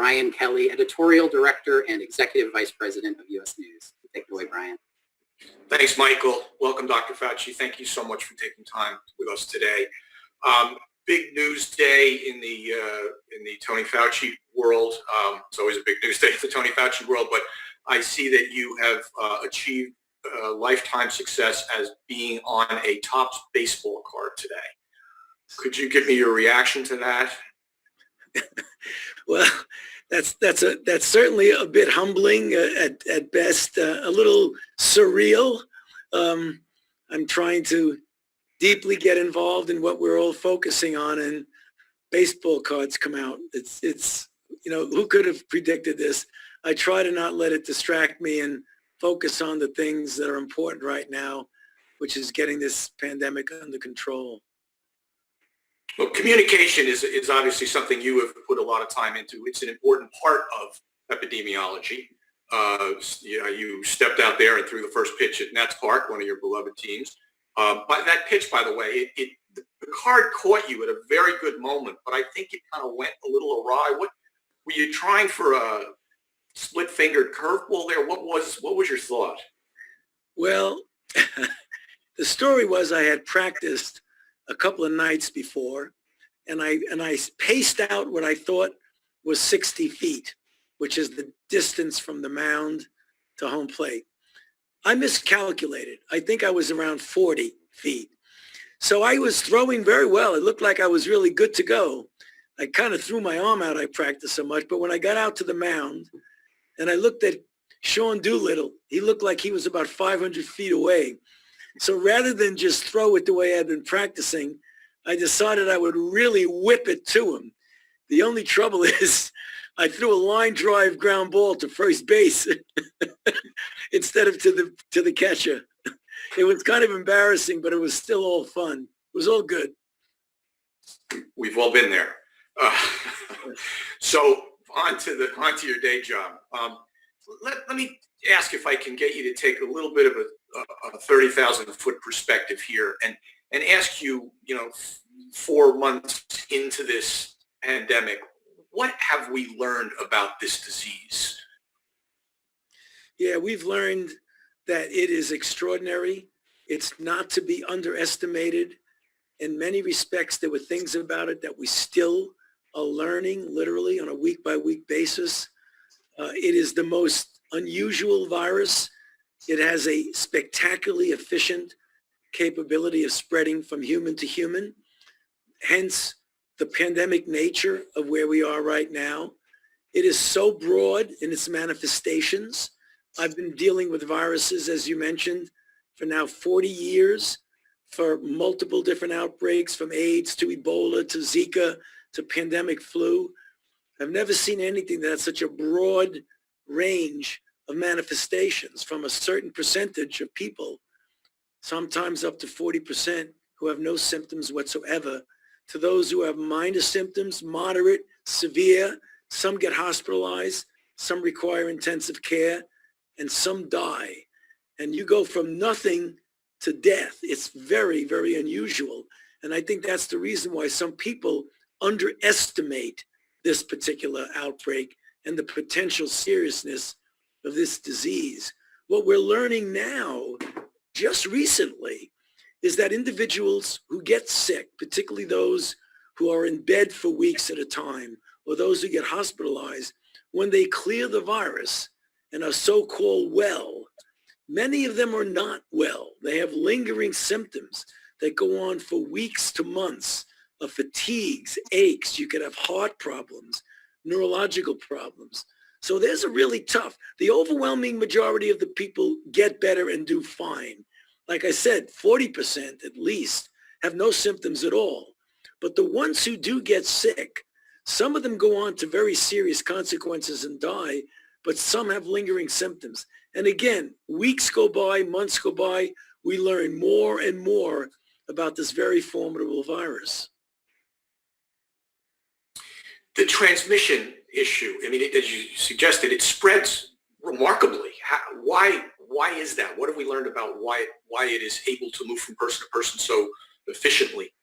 Brian Kelly, Editorial Director and Executive Vice President of U.S. News. Take it away, Brian. Thanks, Michael. Welcome, Dr. Fauci. Thank you so much for taking time with us today. Big news day in the Tony Fauci world. It's always a big news day in the Tony Fauci world, but I see that you have achieved lifetime success as being on a Topps baseball card today. Could you give me your reaction to that? Well, that's certainly a bit humbling at best, a little surreal. I'm trying to deeply get involved in what we're all focusing on, and baseball cards come out. It's who could have predicted this? I try to not let it distract me and focus on the things that are important right now, which is getting this pandemic under control. Well, communication is obviously something you have put a lot of time into. It's an important part of epidemiology. You stepped out there and threw the first pitch at Nats Park, one of your beloved teams. But that pitch, by the way, the card caught you at a very good moment, but I think it kind of went a little awry. What were you trying for a split-fingered curveball there? What was your thought? Well, the story was I had practiced a couple of nights before, and I paced out what I thought was 60 feet, which is the distance from the mound to home plate. I miscalculated. I think I was around 40 feet. So I was throwing very well. It looked like I was really good to go. I kind of threw my arm out. I practiced so much. But when I got out to the mound and I looked at Sean Doolittle, he looked like he was about 500 feet away. So rather than just throw it the way I'd been practicing, I decided I would really whip it to him. The only trouble is I threw a line drive ground ball to first base instead of to the catcher. It was kind of embarrassing, but it was still all fun. It was all good. We've all been there. So on to your day job. Let me ask if I can get you to take a little bit of a 30,000 foot perspective here and ask you, 4 months into this pandemic, what have we learned about this disease? Yeah, we've learned that it is extraordinary. It's not to be underestimated. In many respects, there were things about it that we still are learning literally on a week-by-week basis. It is the most unusual virus. It has a spectacularly efficient capability of spreading from human to human, hence the pandemic nature of where we are right now. It is so broad in its manifestations. I've been dealing with viruses, as you mentioned, for now 40 years, for multiple different outbreaks, from AIDS to Ebola to Zika to pandemic flu. I've never seen anything that has such a broad range of manifestations, from a certain percentage of people, sometimes up to 40%, who have no symptoms whatsoever, to those who have minor symptoms, moderate, severe. Some get hospitalized, some require intensive care, and some die. And you go from nothing to death. It's very, very unusual. And I think that's the reason why some people underestimate this particular outbreak and the potential seriousness of this disease. What we're learning now, just recently, is that individuals who get sick, particularly those who are in bed for weeks at a time, or those who get hospitalized, when they clear the virus and are so-called well, many of them are not well. They have lingering symptoms that go on for weeks to months of fatigues, aches. You could have heart problems, neurological problems. So there's a really tough. The overwhelming majority of the people get better and do fine. Like I said, 40% at least have no symptoms at all. But the ones who do get sick, some of them go on to very serious consequences and die, but some have lingering symptoms. And again, weeks go by, months go by, we learn more and more about this very formidable virus. The transmission issue, I mean, as you suggested, it spreads remarkably. Why is that? What have we learned about why it is able to move from person to person so efficiently?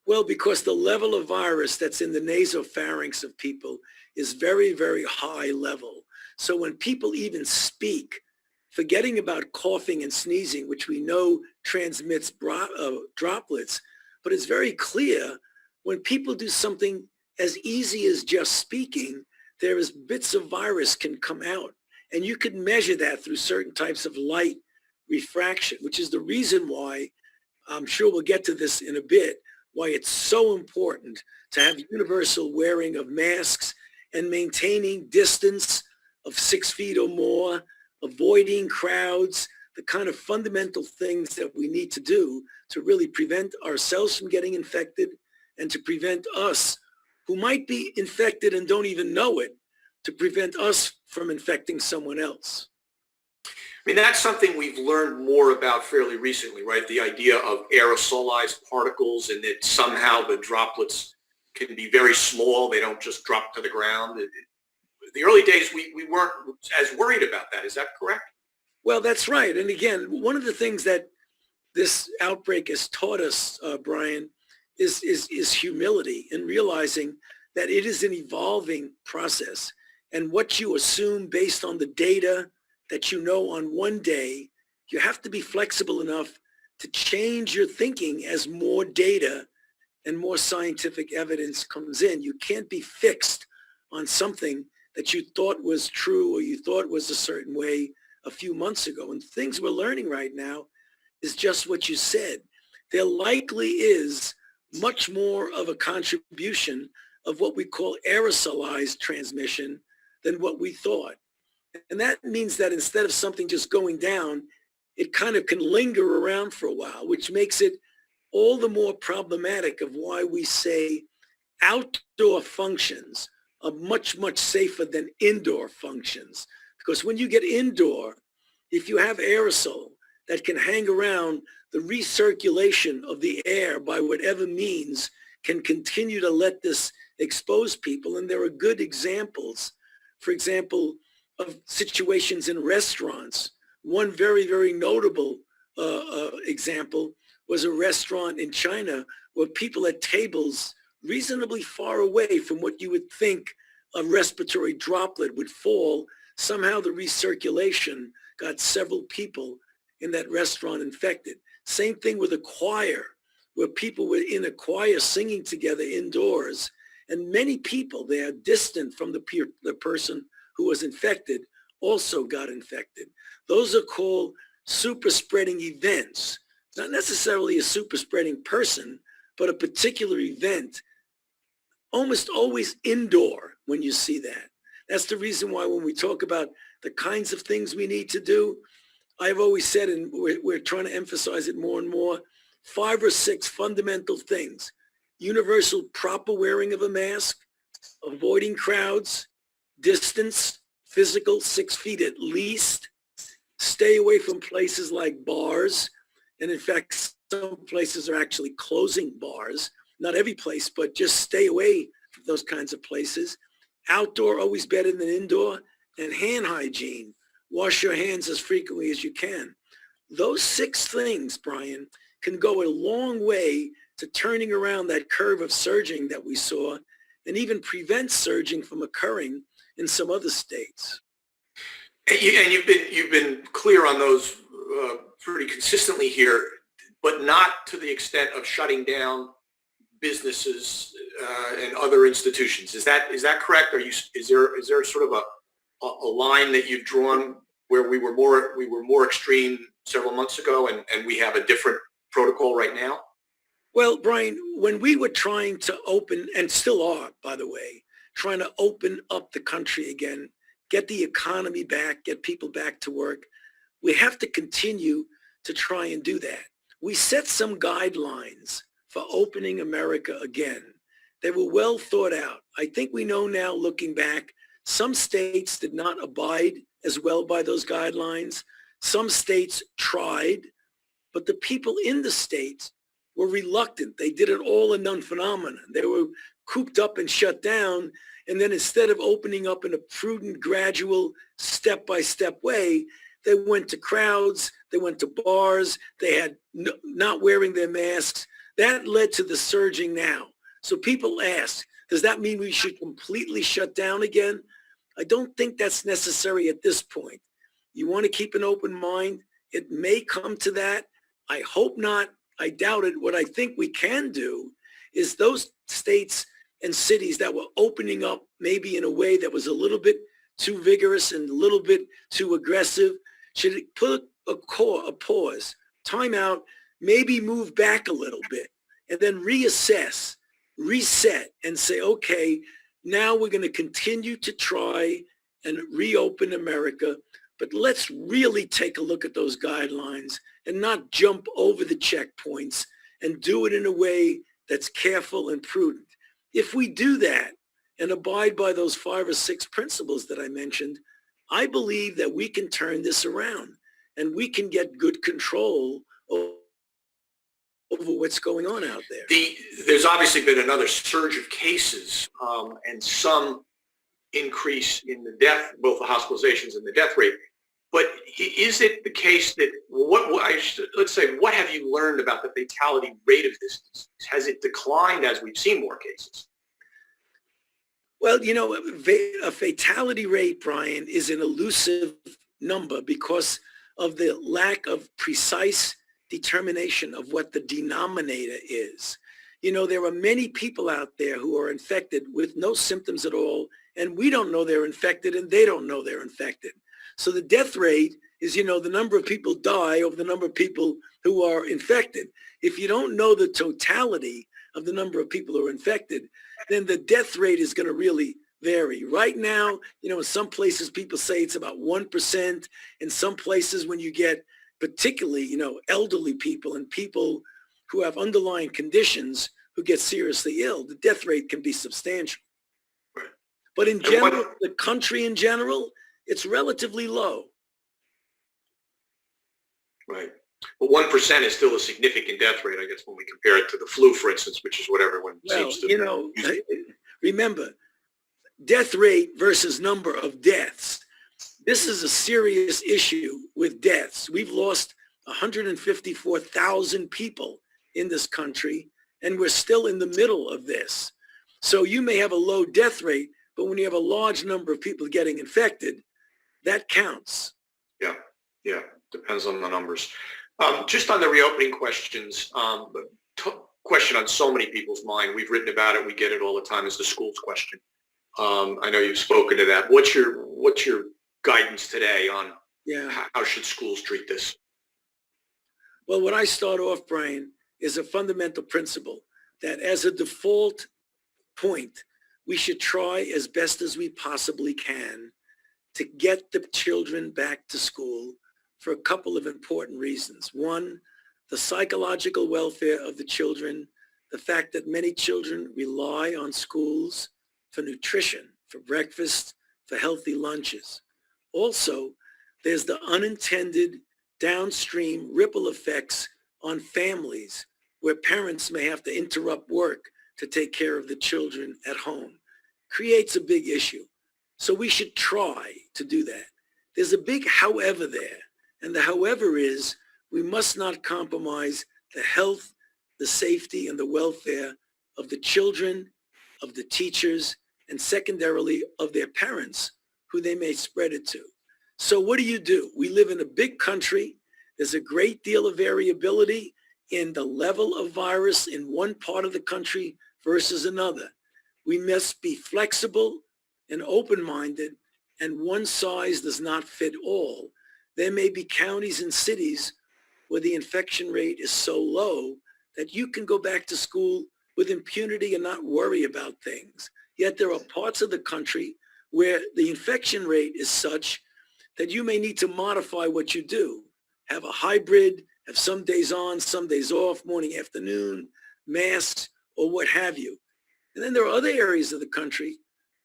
Well, because the level of virus that's in the nasopharynx of people is very, very high level. So when people even speak, forgetting about coughing and sneezing, which we know transmits droplets, but it's very clear when people do something as easy as just speaking, there is bits of virus can come out. And you could measure that through certain types of light refraction, which is the reason why, I'm sure we'll get to this in a bit, why it's so important to have universal wearing of masks and maintaining distance of 6 feet or more, avoiding crowds, the kind of fundamental things that we need to do to really prevent ourselves from getting infected and to prevent us, who might be infected and don't even know it, to prevent us from infecting someone else. I mean, that's something we've learned more about fairly recently, right? The idea of aerosolized particles and that somehow the droplets can be very small. They don't just drop to the ground. The early days, we weren't as worried about that. Is that correct? Well, that's right. And again, one of the things that this outbreak has taught us, Brian, is humility and realizing that it is an evolving process. And what you assume based on the data that you know on one day, you have to be flexible enough to change your thinking as more data and more scientific evidence comes in. You can't be fixed on something that you thought was true or you thought was a certain way a few months ago. And things we're learning right now is just what you said. There likely is much more of a contribution of what we call aerosolized transmission than what we thought. And that means that instead of something just going down, it kind of can linger around for a while, which makes it all the more problematic of why we say outdoor functions are much, much safer than indoor functions. Because when you get indoor, if you have aerosol that can hang around, the recirculation of the air by whatever means can continue to let this expose people. And there are good examples, for example, of situations in restaurants. One very, very notable example was a restaurant in China where people at tables reasonably far away from what you would think a respiratory droplet would fall. Somehow the recirculation got several people in that restaurant infected. Same thing with a choir, where people were in a choir singing together indoors, and many people there distant from the person who was infected also got infected. Those are called super spreading events, not necessarily a super spreading person, but a particular event, almost always indoor when you see that. That's the reason why when we talk about the kinds of things we need to do, I've always said, and we're trying to emphasize it more and more, 5 or 6 fundamental things: universal proper wearing of a mask, avoiding crowds, distance, physical 6 feet at least, stay away from places like bars. And in fact, some places are actually closing bars. Not every place, but just stay away from those kinds of places. Outdoor, always better than indoor. And hand hygiene. Wash your hands as frequently as you can. Those 6 things, Brian, can go a long way to turning around that curve of surging that we saw and even prevent surging from occurring in some other states. And you've been clear on those pretty consistently here, but not to the extent of shutting down businesses and other institutions. Is that correct? Is there sort of a line that you've drawn where we were more extreme several months ago and we have a different protocol right now? Well, Brian, when we were trying to open, and still are, by the way, trying to open up the country again, get the economy back, get people back to work, we have to continue to try and do that. We set some guidelines for opening America again. They were well thought out. I think we know now, looking back, some states did not abide as well by those guidelines. Some states tried, but the people in the states were reluctant. They did an all or none phenomenon. They were cooped up and shut down. And then instead of opening up in a prudent, gradual, step-by-step way, they went to crowds, they went to bars, they had not wearing their masks. That led to the surging now. So people ask, does that mean we should completely shut down again? I don't think that's necessary at this point. You want to keep an open mind. It may come to that. I hope not. I doubt it. What I think we can do is those states and cities that were opening up maybe in a way that was a little bit too vigorous and a little bit too aggressive should put a pause, time out, maybe move back a little bit, and then reassess, reset, and say, okay, now we're going to continue to try and reopen America, but let's really take a look at those guidelines and not jump over the checkpoints and do it in a way that's careful and prudent. If we do that and abide by those 5 or 6 principles that I mentioned, I believe that we can turn this around and we can get good control over what's going on out there. There's obviously been another surge of cases and some increase in the death, both the hospitalizations and the death rate. But is it the case that, let's say, what have you learned about the fatality rate of this disease? Has it declined as we've seen more cases? Well, you know, a fatality rate, Brian, is an elusive number because of the lack of precise determination of what the denominator is. You know, there are many people out there who are infected with no symptoms at all, and we don't know they're infected, and they don't know they're infected. So the death rate is, you know, the number of people die over the number of people who are infected. If you don't know the totality of the number of people who are infected, then the death rate is going to really vary. Right now, you know, in some places people say it's about 1%. In some places when you get particularly, you know, elderly people and people who have underlying conditions who get seriously ill, the death rate can be substantial. Right. But in general, the country in general, it's relatively low. Right. But 1% is still a significant death rate, I guess, when we compare it to the flu, for instance, which is what everyone seems to. You know, remember, death rate versus number of deaths. This is a serious issue with deaths. We've lost 154,000 people in this country, and we're still in the middle of this. So you may have a low death rate, but when you have a large number of people getting infected, that counts. Yeah, depends on the numbers. Just on the reopening questions, question on so many people's mind. We've written about it. We get it all the time. Is the schools question. I know you've spoken to that. What's your guidance today on how should schools treat this? Well, what I start off, Brian, is a fundamental principle that as a default point, we should try as best as we possibly can to get the children back to school for a couple of important reasons. One, the psychological welfare of the children, the fact that many children rely on schools for nutrition, for breakfast, for healthy lunches. Also, there's the unintended downstream ripple effects on families where parents may have to interrupt work to take care of the children at home. Creates a big issue. So we should try to do that. There's a big however there. And the however is we must not compromise the health, the safety, and the welfare of the children, of the teachers, and secondarily of their parents who they may spread it to. So what do? We live in a big country. There's a great deal of variability in the level of virus in one part of the country versus another. We must be flexible and open-minded, and one size does not fit all. There may be counties and cities where the infection rate is so low that you can go back to school with impunity and not worry about things. Yet there are parts of the country where the infection rate is such that you may need to modify what you do. Have a hybrid, have some days on, some days off, morning, afternoon, masks, or what have you. And then there are other areas of the country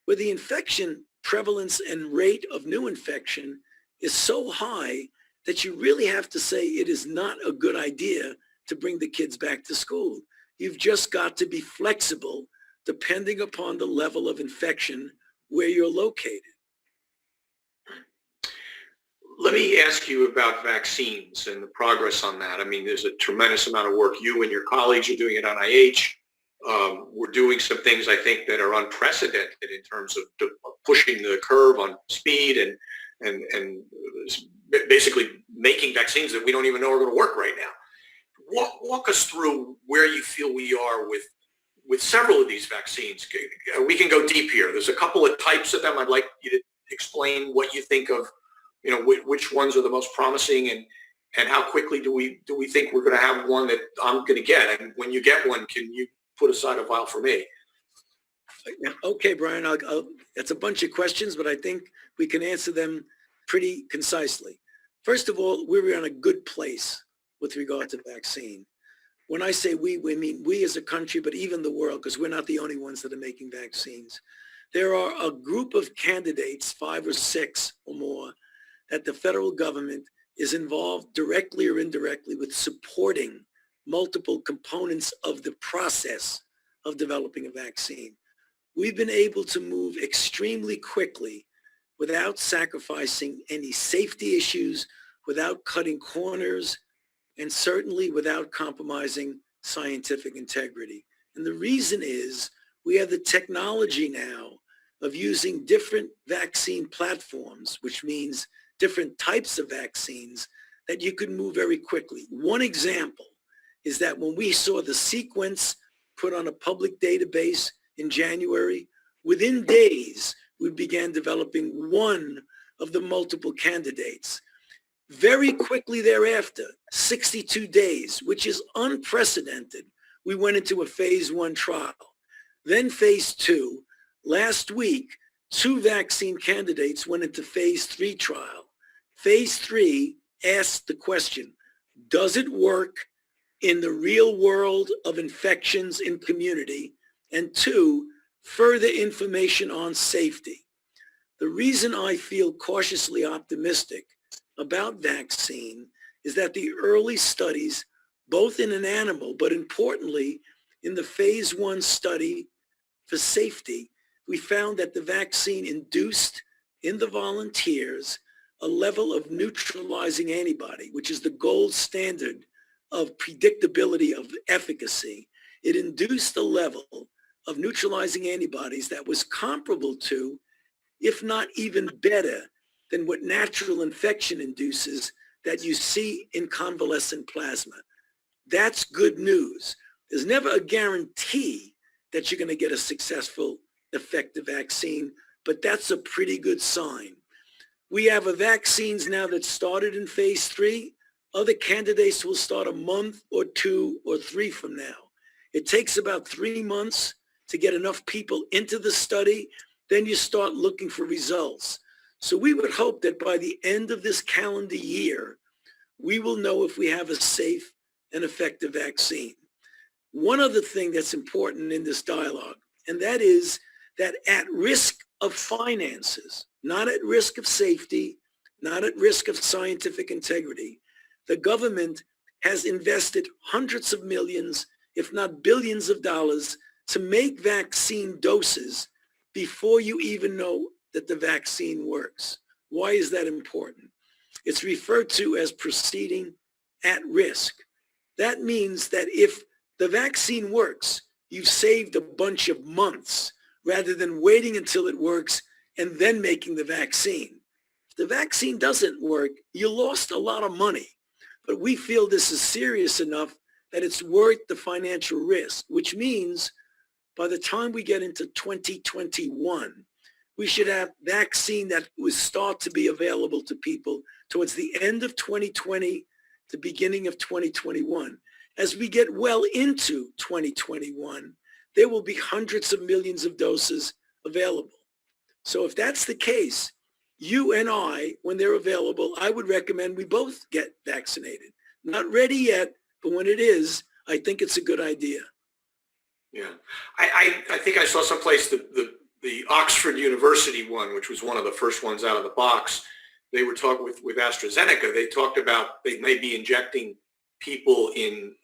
where the infection prevalence and rate of new infection is so high that you really have to say it is not a good idea to bring the kids back to school. You've just got to be flexible depending upon the level of infection where you're located. Let me ask you about vaccines and the progress on that. I mean, there's a tremendous amount of work you and your colleagues are doing at NIH. We're doing some things, I think, that are unprecedented in terms of pushing the curve on speed and basically making vaccines that we don't even know are going to work right now. Walk us through where you feel we are with several of these vaccines. We can go deep here. There's a couple of types of them. I'd like you to explain what you think of, which ones are the most promising and how quickly do we think we're going to have one that I'm going to get? And when you get one, can you put aside a vial for me? Okay, Brian, that's a bunch of questions, but I think we can answer them pretty concisely. First of all, we're in a good place with regard to vaccine. When I say we mean we as a country, but even the world, because we're not the only ones that are making vaccines. There are a group of candidates, 5 or 6 or more, that the federal government is involved directly or indirectly with supporting multiple components of the process of developing a vaccine. We've been able to move extremely quickly without sacrificing any safety issues, without cutting corners, and certainly without compromising scientific integrity. And the reason is we have the technology now of using different vaccine platforms, which means different types of vaccines that you can move very quickly. One example is that when we saw the sequence put on a public database in January, within days, we began developing one of the multiple candidates. Very quickly thereafter, 62 days, which is unprecedented, we went into a phase 1 trial. Then phase 2. Last week, 2 vaccine candidates went into phase 3 trial. Phase 3 asked the question, does it work in the real world of infections in community? And 2, further information on safety. The reason I feel cautiously optimistic about vaccine is that the early studies, both in an animal, but importantly, in the phase 1 study for safety, we found that the vaccine induced in the volunteers a level of neutralizing antibody, which is the gold standard of predictability of efficacy. It induced a level of neutralizing antibodies that was comparable to, if not even better, than what natural infection induces that you see in convalescent plasma. That's good news. There's never a guarantee that you're going to get a successful, effective vaccine, but that's a pretty good sign. We have a vaccines now that started in phase 3. Other candidates will start a month or 2 or 3 from now. It takes about 3 months to get enough people into the study. Then you start looking for results. So we would hope that by the end of this calendar year, we will know if we have a safe and effective vaccine. One other thing that's important in this dialogue, and that is that at risk of finances, not at risk of safety, not at risk of scientific integrity, the government has invested hundreds of millions, if not billions of dollars to make vaccine doses before you even know that the vaccine works. Why is that important? It's referred to as proceeding at risk. That means that if the vaccine works, you've saved a bunch of months rather than waiting until it works and then making the vaccine. If the vaccine doesn't work, you lost a lot of money. But we feel this is serious enough that it's worth the financial risk, which means by the time we get into 2021, we should have vaccine that will start to be available to people towards the end of 2020 to beginning of 2021. As we get well into 2021, there will be hundreds of millions of doses available. So if that's the case, you and I, when they're available, I would recommend we both get vaccinated. Not ready yet, but when it is, I think it's a good idea. Yeah, I think I saw someplace the Oxford University one, which was one of the first ones out of the box. They were talking with AstraZeneca. They talked about they may be injecting people in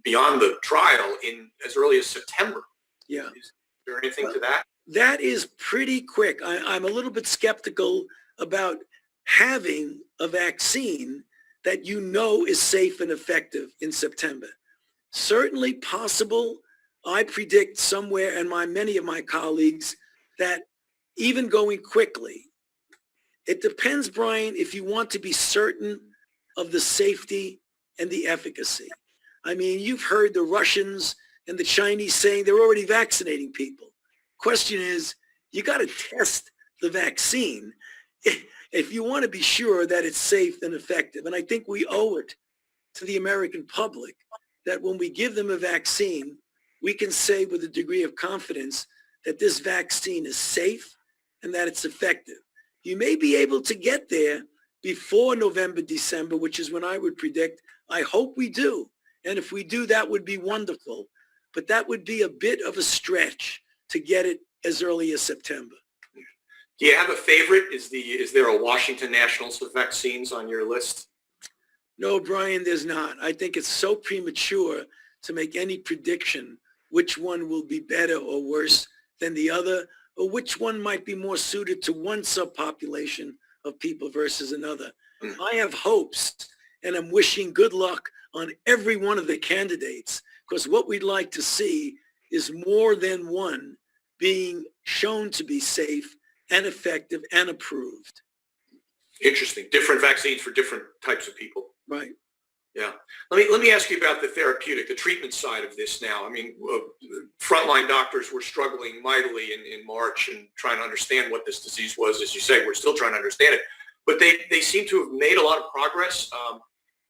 beyond the trial in as early as September. Yeah. Is there anything to that? That is pretty quick. I'm a little bit skeptical about having a vaccine that you know is safe and effective in September. Certainly possible. I predict somewhere, and many of my colleagues, that even going quickly, it depends, Brian, if you want to be certain of the safety and the efficacy. I mean, you've heard the Russians and the Chinese saying they're already vaccinating people. Question is, you got to test the vaccine if you want to be sure that it's safe and effective. And I think we owe it to the American public that when we give them a vaccine, we can say with a degree of confidence that this vaccine is safe and that it's effective. You may be able to get there before November, December, which is when I would predict. I hope we do. And if we do, that would be wonderful. But that would be a bit of a stretch to get it as early as September. Do you have a favorite? Is there a Washington Nationals of vaccines on your list? No, Brian, there's not. I think it's so premature to make any prediction which one will be better or worse than the other, or which one might be more suited to one subpopulation of people versus another. I have hopes, and I'm wishing good luck on every one of the candidates, because what we'd like to see is more than one being shown to be safe and effective and approved. Interesting. Different vaccines for different types of people. Right. Yeah. Let me ask you about the therapeutic, the treatment side of this now. I mean, frontline doctors were struggling mightily in March and trying to understand what this disease was. As you say, we're still trying to understand it. But they seem to have made a lot of progress.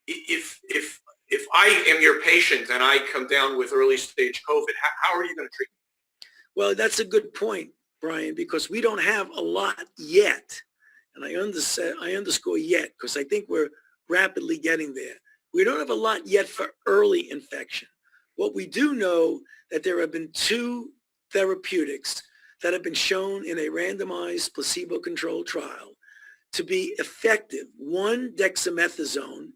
If I am your patient and I come down with early stage COVID, how are you going to treat me? Well, that's a good point, Brian, because we don't have a lot yet. And I underscore yet, because I think we're rapidly getting there. We don't have a lot yet for early infection. What we do know that there have been 2 therapeutics that have been shown in a randomized placebo-controlled trial to be effective. One, dexamethasone,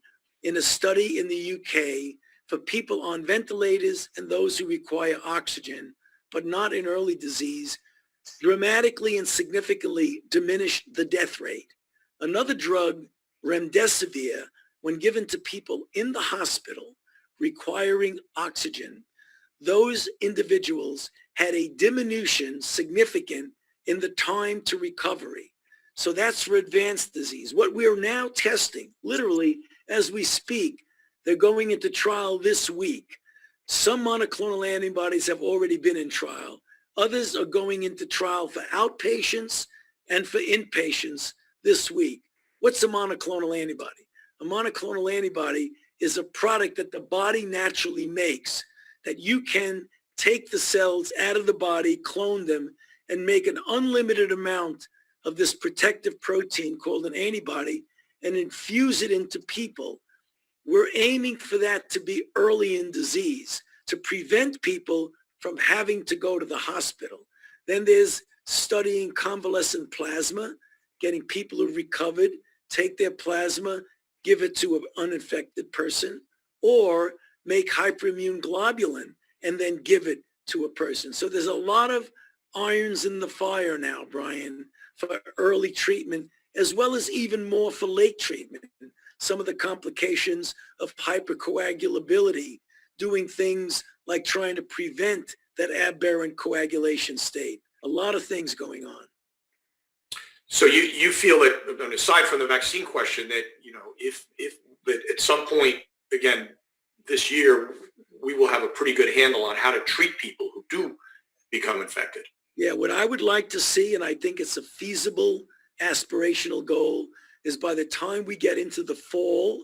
in a study in the UK for people on ventilators and those who require oxygen, but not in early disease, dramatically and significantly diminished the death rate. Another drug, remdesivir, when given to people in the hospital requiring oxygen, those individuals had a diminution significant in the time to recovery. So that's for advanced disease. What we are now testing, literally as we speak, they're going into trial this week. Some monoclonal antibodies have already been in trial. Others are going into trial for outpatients and for inpatients this week. What's a monoclonal antibody? A monoclonal antibody is a product that the body naturally makes, that you can take the cells out of the body, clone them, and make an unlimited amount of this protective protein called an antibody and infuse it into people. We're aiming for that to be early in disease, to prevent people from having to go to the hospital. Then there's studying convalescent plasma, getting people who recovered, take their plasma, give it to an uninfected person, or make hyperimmune globulin and then give it to a person. So there's a lot of irons in the fire now, Brian, for early treatment, as well as even more for late treatment. Some of the complications of hypercoagulability, doing things like trying to prevent that aberrant coagulation state. A lot of things going on. So you feel that, aside from the vaccine question, that, you know, if at some point, again, this year, we will have a pretty good handle on how to treat people who do become infected. Yeah, what I would like to see, and I think it's a feasible aspirational goal, is by the time we get into the fall,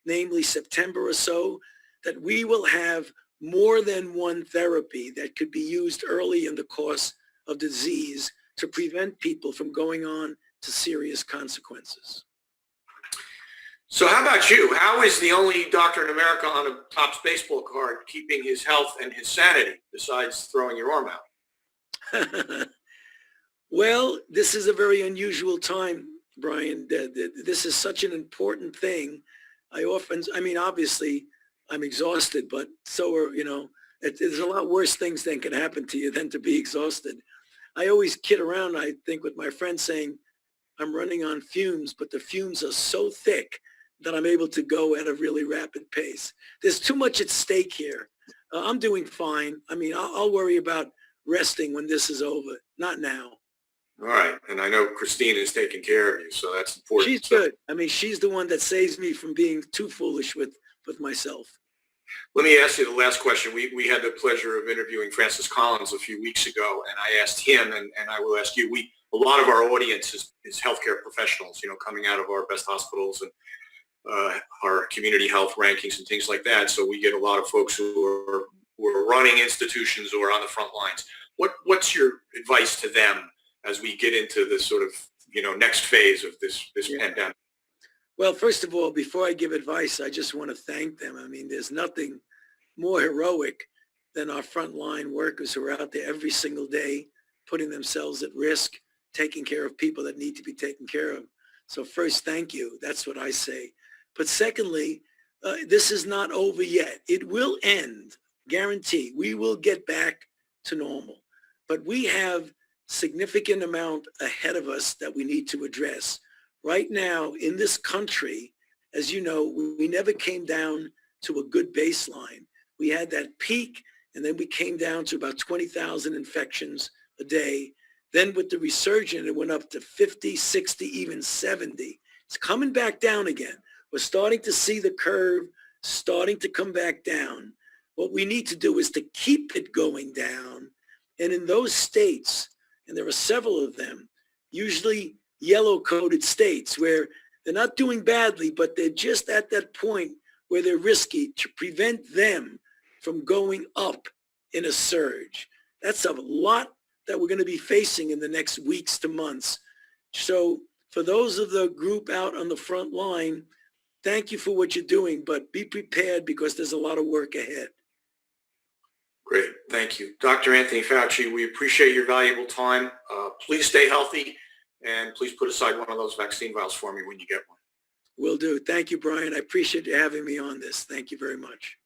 namely September or so, that we will have more than one therapy that could be used early in the course of disease to prevent people from going on to serious consequences. So how about you? How is the only doctor in America on a Topps baseball card keeping his health and his sanity besides throwing your arm out? Well, this is a very unusual time, Brian. This is such an important thing. Obviously, I'm exhausted, but so are, there's a lot worse things that can happen to you than to be exhausted. I always kid around, I think, with my friends saying, I'm running on fumes, but the fumes are so thick that I'm able to go at a really rapid pace. There's too much at stake here. I'm doing fine. I mean, I'll worry about resting when this is over, not now. All right. And I know Christine is taking care of you, so that's important. She's good. I mean, she's the one that saves me from being too foolish with myself. Let me ask you the last question. We had the pleasure of interviewing Francis Collins a few weeks ago, and I asked him, and I will ask you, a lot of our audience is healthcare professionals, coming out of our best hospitals and our community health rankings and things like that. So we get a lot of folks who are running institutions or on the front lines. What's your advice to them as we get into this sort of, next phase of this pandemic? Well, first of all, before I give advice, I just want to thank them. I mean, there's nothing more heroic than our frontline workers who are out there every single day, putting themselves at risk, taking care of people that need to be taken care of. So first, thank you. That's what I say. But secondly, this is not over yet. It will end, guarantee. We will get back to normal. But we have significant amount ahead of us that we need to address. Right now in this country, as you know, we never came down to a good baseline. We had that peak, and then we came down to about 20,000 infections a day. Then with the resurgence, it went up to 50, 60, even 70. It's coming back down again. We're starting to see the curve starting to come back down. What we need to do is to keep it going down. And in those states, and there are several of them, usually yellow-coded states where they're not doing badly, but they're just at that point where they're risky, to prevent them from going up in a surge. That's a lot that we're going to be facing in the next weeks to months. So for those of the group out on the front line, thank you for what you're doing, but be prepared because there's a lot of work ahead. Great. Thank you. Dr. Anthony Fauci, we appreciate your valuable time. Please stay healthy, and please put aside one of those vaccine vials for me when you get one. Will do. Thank you, Brian. I appreciate you having me on this. Thank you very much.